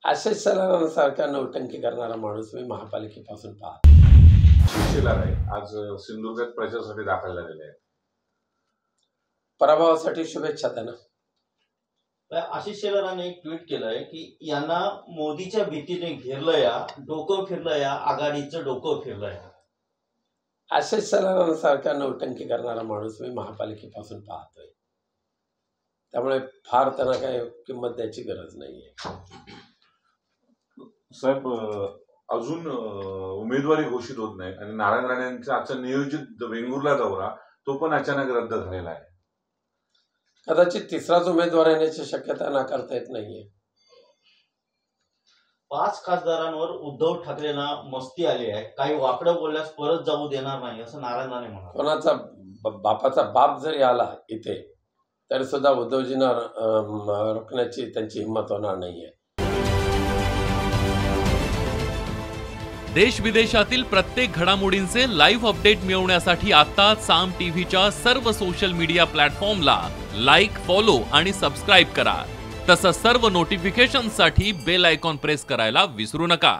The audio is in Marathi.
आशिष सलारांसारखा नौटंकी करणारा माणूस मी महापालिकेपासून पाहतो. शिवसेना नाही आज सिंधुदुर्गात प्रचारासाठी दाखल झालेले आहेत. पराभवासाठी शुभेच्छा त्यांना. आशिष शेलारांनी एक ट्विट केलंय की यांना मोदीच्या भीतीने घेरलं या, डोकं फिरलं या, आघाडीचं डोकं फिरलं या. आशिष सलारांसारखा नौटंकी करणारा माणूस मी महापालिकेपासून पाहतोय. त्यामुळे फार त्यांना काही किंमत द्यायची गरज नाहीये. साहेब अजून उमेदवारी घोषित होत नाही आणि नारायण राणे यांचा आजचा नियोजित वेंगुर्ला दौरा तो पण अचानक रद्द झालेला आहे. कदाचित तिसराच उमेदवार येण्याची शक्यता नाकारता येत नाहीये. 5 खासदारांवर उद्धव ठाकरेंना मस्ती आली आहे. काही वाकडं बोलल्यास परत जाऊ देणार नाही असं नारायण राणे म्हणाले. कोणाचा बापाचा बाप जरी आला इथे तरी सुद्धा उद्धवजींना रोखण्याची त्यांची हिंमत होणार नाहीये. देश विदेशातील प्रत्येक घडामोडींचे लाईव्ह अपडेट मिळवण्यासाठी आता साम टीव्हीच्या सर्व सोशल मीडिया प्लॅटफॉर्मला लाईक, फॉलो आणि सबस्क्राईब करा. तसंच सर्व नोटिफिकेशनसाठी बेल आयकॉन प्रेस करायला विसरू नका.